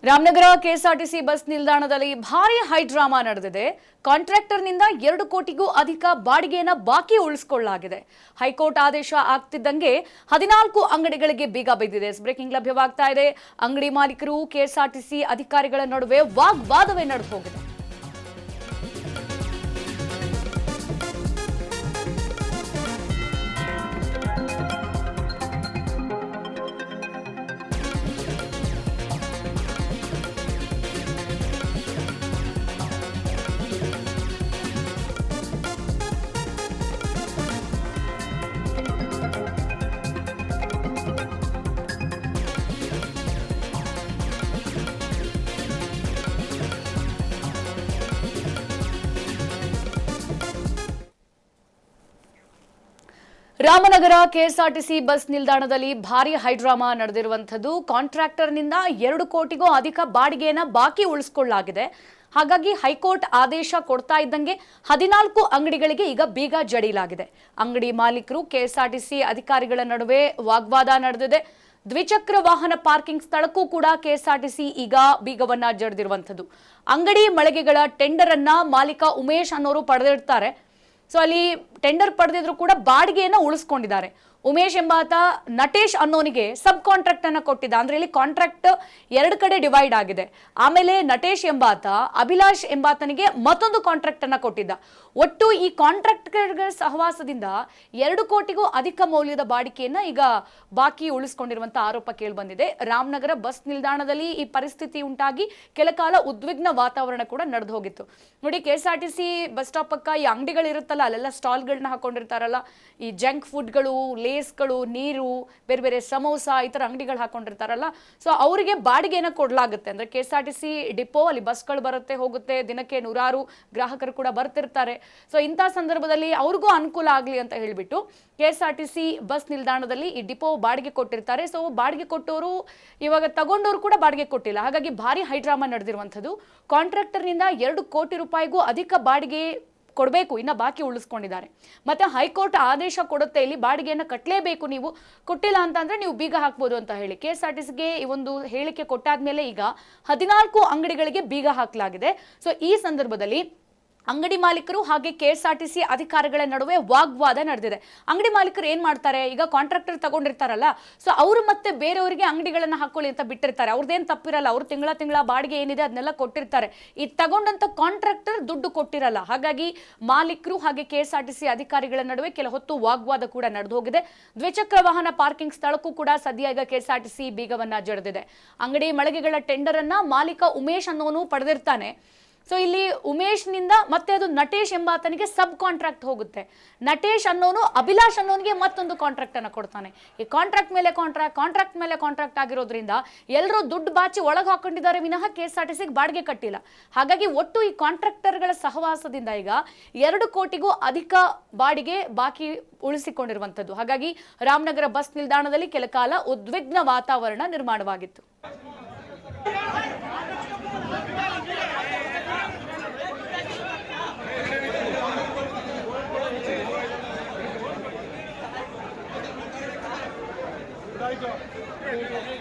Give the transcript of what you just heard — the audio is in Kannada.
ರಾಮನಗರ ಕೆಎಸ್ಆರ್ಟಿಸಿ ಬಸ್ ನಿಲ್ದಾಣದಲ್ಲಿ ಭಾರಿ ಹೈಡ್ರಾಮಾ ನಡೆದಿದೆ. ಕಾಂಟ್ರಾಕ್ಟರ್ನಿಂದ 2 ಕೋಟಿಗೂ ಅಧಿಕ ಬಾಡಿಗೆಯನ್ನು ಬಾಕಿ ಉಳಿಸಿಕೊಳ್ಳಲಾಗಿದೆ. ಹೈಕೋರ್ಟ್ ಆದೇಶ ಆಗ್ತಿದ್ದಂಗೆ 14 ಅಂಗಡಿಗಳಿಗೆ ಬೀಗ ಬಿದ್ದಿದೆ. ಬ್ರೇಕಿಂಗ್ ಲಭ್ಯವಾಗ್ತಾ ಇದೆ. ಅಂಗಡಿ ಮಾಲೀಕರು ಕೆಎಸ್ಆರ್ಟಿಸಿ ಅಧಿಕಾರಿಗಳ ನಡುವೆ ವಾಗ್ವಾದವೇ ನಡೆದು ಹೋಗಿದೆ. ರಾಮನಗರ ಕೆಎಸ್ಆರ್ಟಿಸಿ ಬಸ್ ನಿಲ್ದಾಣದಲ್ಲಿ ಭಾರಿ ಹೈಡ್ರಾಮಾ ನಡೆದಿರುವಂತದ್ದು. ಕಾಂಟ್ರಾಕ್ಟರ್ನಿಂದ 2 ಕೋಟಿಗೂ ಅಧಿಕ ಬಾಡಿಗೆಯನ್ನು ಬಾಕಿ ಉಳಿಸಿಕೊಳ್ಳಲಾಗಿದೆ. ಹಾಗಾಗಿ ಹೈಕೋರ್ಟ್ ಆದೇಶ ಕೊಡ್ತಾ ಇದ್ದಂಗೆ 14 ಅಂಗಡಿಗಳಿಗೆ ಈಗ ಬೀಗ ಜಡಿಲಾಗಿದೆ. ಅಂಗಡಿ ಮಾಲೀಕರು ಕೆಎಸ್ಆರ್ಟಿಸಿ ಅಧಿಕಾರಿಗಳ ನಡುವೆ ವಾಗ್ವಾದ ನಡೆದಿದೆ. ದ್ವಿಚಕ್ರ ವಾಹನ ಪಾರ್ಕಿಂಗ್ ಸ್ಥಳಕ್ಕೂ ಕೂಡ ಕೆಎಸ್ಆರ್ಟಿಸಿ ಈಗ ಬೀಗವನ್ನ ಜಡಿದಿರುವಂತದ್ದು. ಅಂಗಡಿ ಮಳಿಗೆಗಳ ಟೆಂಡರ್ ಅನ್ನ ಮಾಲೀಕ ಉಮೇಶ್ ಅನ್ನೋರು ಪಡೆದಿರ್ತಾರೆ. ಸೊ ಅಲ್ಲಿ ಟೆಂಡರ್ ಪಡೆದಿದ್ರು ಕೂಡ ಬಾಡಿಗೆಯನ್ನು ಉಳಿಸ್ಕೊಂಡಿದ್ದಾರೆ. ಉಮೇಶ್ ಎಂಬಾತ ನಟೇಶ್ ಅನ್ನೋನಿಗೆ ಸಬ್ ಕಾಂಟ್ರಾಕ್ಟ್ ಅನ್ನ ಕೊಟ್ಟಿದ್ದ. ಅಂದ್ರೆ ಇಲ್ಲಿ ಕಾಂಟ್ರಾಕ್ಟ್ 2 ಕಡೆ ಡಿವೈಡ್ ಆಗಿದೆ. ಆಮೇಲೆ ನಟೇಶ್ ಎಂಬಾತ ಅಭಿಲಾಷ್ ಎಂಬಾತನಿಗೆ ಮತ್ತೊಂದು ಕಾಂಟ್ರಾಕ್ಟ್ ಅನ್ನ ಕೊಟ್ಟಿದ್ದ. ಒಟ್ಟು ಈ ಕಾಂಟ್ರಾಕ್ಟರ್ಗಳ ಸಹವಾಸದಿಂದ 2 ಕೋಟಿಗೂ ಅಧಿಕ ಮೌಲ್ಯದ ಬಾಡಿಗೆಯನ್ನ ಈಗ ಬಾಕಿ ಉಳಿಸಿಕೊಂಡಿರುವಂತಹ ಆರೋಪ ಕೇಳಿ ಬಂದಿದೆ. ರಾಮನಗರ ಬಸ್ ನಿಲ್ದಾಣದಲ್ಲಿ ಈ ಪರಿಸ್ಥಿತಿ ಉಂಟಾಗಿ ಕೆಲಕಾಲ ಉದ್ವಿಗ್ನ ವಾತಾವರಣ ಕೂಡ ನಡೆದು ಹೋಗಿತ್ತು. ನೋಡಿ, ಕೆಎಸ್ಆರ್ಟಿಸಿ ಬಸ್ ಸ್ಟಾಪ್ ಪಕ್ಕ ಈ ಅಂಗಡಿಗಳಿರುತ್ತಲ್ಲ, ಅಲ್ಲೆಲ್ಲ ಸ್ಟಾಲ್ಗಳನ್ನ ಹಾಕೊಂಡಿರ್ತಾರಲ್ಲ, ಈ ಜಂಕ್ ಫುಡ್ಗಳು, ಲೇಸ್ಗಳು, ನೀರು, ಬೇರೆ ಬೇರೆ ಸಮೋಸ, ಈ ತರ ಅಂಗಡಿಗಳು ಹಾಕೊಂಡಿರ್ತಾರಲ್ಲ, ಸೊ ಅವರಿಗೆ ಬಾಡಿಗೆನ ಕೊಡ್ಲಾಗುತ್ತೆ. ಅಂದ್ರೆ ಕೆಎಸ್ಆರ್ಟಿಸಿ ಡಿಪೋ ಅಲ್ಲಿ ಬಸ್ಗಳು ಬರುತ್ತೆ ಹೋಗುತ್ತೆ, ದಿನಕ್ಕೆ 100 ಗ್ರಾಹಕರು ಕೂಡ ಬರ್ತಿರ್ತಾರೆ. ಸೊ ಇಂಥ ಸಂದರ್ಭದಲ್ಲಿ ಅವ್ರಿಗೂ ಅನುಕೂಲ ಆಗ್ಲಿ ಅಂತ ಹೇಳ್ಬಿಟ್ಟು ಕೆಎಸ್ಆರ್ಟಿಸಿ ಬಸ್ ನಿಲ್ದಾಣದಲ್ಲಿ ಈ ಡಿಪೋ ಬಾಡಿಗೆ ಕೊಟ್ಟಿರ್ತಾರೆ. ಸೊ ಬಾಡಿಗೆ ಕೊಟ್ಟವರು ಇವಾಗ ತಗೊಂಡವರು ಕೂಡ ಬಾಡಿಗೆ ಕೊಟ್ಟಿಲ್ಲ. ಹಾಗಾಗಿ ಭಾರಿ ಹೈಡ್ರಾಮಾ ನಡೆದಿರುವಂಥದ್ದು. ಕಾಂಟ್ರಾಕ್ಟರ್ನಿಂದ 2 ಕೋಟಿ ರೂಪಾಯಿಗೂ ಅಧಿಕ ಬಾಡಿಗೆ ಕೊಡಬೇಕು, ಇನ್ನ ಬಾಕಿ ಉಳಿಸ್ಕೊಂಡಿದ್ದಾರೆ. ಮತ್ತೆ ಹೈಕೋರ್ಟ್ ಆದೇಶ ಕೊಡುತ್ತೆ, ಇಲ್ಲಿ ಬಾಡಿಗೆಯನ್ನು ಕಟ್ಟಲೇಬೇಕು, ನೀವು ಕೊಟ್ಟಿಲ್ಲ ಅಂತಂದ್ರೆ ನೀವು ಬೀಗ ಹಾಕ್ಬೋದು ಅಂತ ಹೇಳಿ ಕೆಎಸ್ಆರ್ಟಿಸಿಗೆ ಈ ಒಂದು ಹೇಳಿಕೆ ಕೊಟ್ಟಾದ್ಮೇಲೆ ಈಗ 14 ಅಂಗಡಿಗಳಿಗೆ ಬೀಗ ಹಾಕಲಾಗಿದೆ. ಸೊ ಈ ಸಂದರ್ಭದಲ್ಲಿ ಅಂಗಡಿ ಮಾಲೀಕರು ಹಾಗೆ ಕೆಎಸ್ಆರ್ಟಿಸಿ ಅಧಿಕಾರಿಗಳ ನಡುವೆ ವಾಗ್ವಾದ ನಡೆದಿದೆ. ಅಂಗಡಿ ಮಾಲೀಕರು ಏನ್ ಮಾಡ್ತಾರೆ, ಈಗ ಕಾಂಟ್ರಾಕ್ಟರ್ ತಗೊಂಡಿರ್ತಾರಲ್ಲ, ಸೊ ಅವರು ಮತ್ತೆ ಬೇರೆಯವರಿಗೆ ಅಂಗಡಿಗಳನ್ನ ಹಾಕೊಳ್ಳಿ ಅಂತ ಬಿಟ್ಟಿರ್ತಾರೆ. ಅವ್ರದ್ದೇನು ತಪ್ಪಿರಲ್ಲ, ಅವ್ರು ತಿಂಗಳ ಬಾಡಿಗೆ ಏನಿದೆ ಅದನ್ನೆಲ್ಲ ಕೊಟ್ಟಿರ್ತಾರೆ. ಈ ತಗೊಂಡಂತ ಕಾಂಟ್ರಾಕ್ಟರ್ ದುಡ್ಡು ಕೊಟ್ಟಿರಲ್ಲ. ಹಾಗಾಗಿ ಮಾಲೀಕರು ಹಾಗೆ ಕೆಎಸ್ಆರ್ಟಿಸಿ ಅಧಿಕಾರಿಗಳ ನಡುವೆ ಕೆಲ ಹೊತ್ತು ವಾಗ್ವಾದ ಕೂಡ ನಡೆದು ಹೋಗಿದೆ. ದ್ವಿಚಕ್ರ ವಾಹನ ಪಾರ್ಕಿಂಗ್ ಸ್ಥಳಕ್ಕೂ ಕೂಡ ಸದ್ಯ ಈಗ ಕೆಎಸ್ಆರ್ಟಿಸಿ ಬೀಗವನ್ನ ಜಡಿದಿದೆ. ಅಂಗಡಿ ಮಳಿಗೆಗಳ ಟೆಂಡರ್ ಅನ್ನ ಮಾಲೀಕ ಉಮೇಶ್ ಅನ್ನೋನು ಪಡೆದಿರ್ತಾನೆ. ಸೊ ಇಲ್ಲಿ ಉಮೇಶ್ ನಿಂದ ಮತ್ತೆ ಅದು ನಟೇಶ್ ಎಂಬಾತನಿಗೆ ಸಬ್ ಕಾಂಟ್ರಾಕ್ಟ್ ಹೋಗುತ್ತೆ. ನಟೇಶ್ ಅನ್ನೋನು ಅಭಿಲಾಷ್ ಅನ್ನೋನಿಗೆ ಮತ್ತೊಂದು ಕಾಂಟ್ರಾಕ್ಟ್ ಅನ್ನ ಕೊಡ್ತಾನೆ. ಈ ಕಾಂಟ್ರಾಕ್ಟ್ ಮೇಲೆ ಕಾಂಟ್ರಾಕ್ಟ್ ಆಗಿರೋದ್ರಿಂದ ಎಲ್ಲರೂ ದುಡ್ಡು ಬಾಚಿ ಒಳಗೆ ಹಾಕೊಂಡಿದ್ದಾರೆ ವಿನಃ ಕೆಎಸ್ಆರ್ಟಿಸಿಗೆ ಬಾಡಿಗೆ ಕಟ್ಟಿಲ್ಲ. ಹಾಗಾಗಿ ಒಟ್ಟು ಈ ಕಾಂಟ್ರಾಕ್ಟರ್ಗಳ ಸಹವಾಸದಿಂದ ಈಗ 2 ಕೋಟಿಗೂ ಅಧಿಕ ಬಾಡಿಗೆ ಬಾಕಿ ಉಳಿಸಿಕೊಂಡಿರುವಂತದ್ದು. ಹಾಗಾಗಿ ರಾಮನಗರ ಬಸ್ ನಿಲ್ದಾಣದಲ್ಲಿ ಕೆಲ ಕಾಲ ಉದ್ವಿಗ್ನ ವಾತಾವರಣ ನಿರ್ಮಾಣವಾಗಿತ್ತು. Right.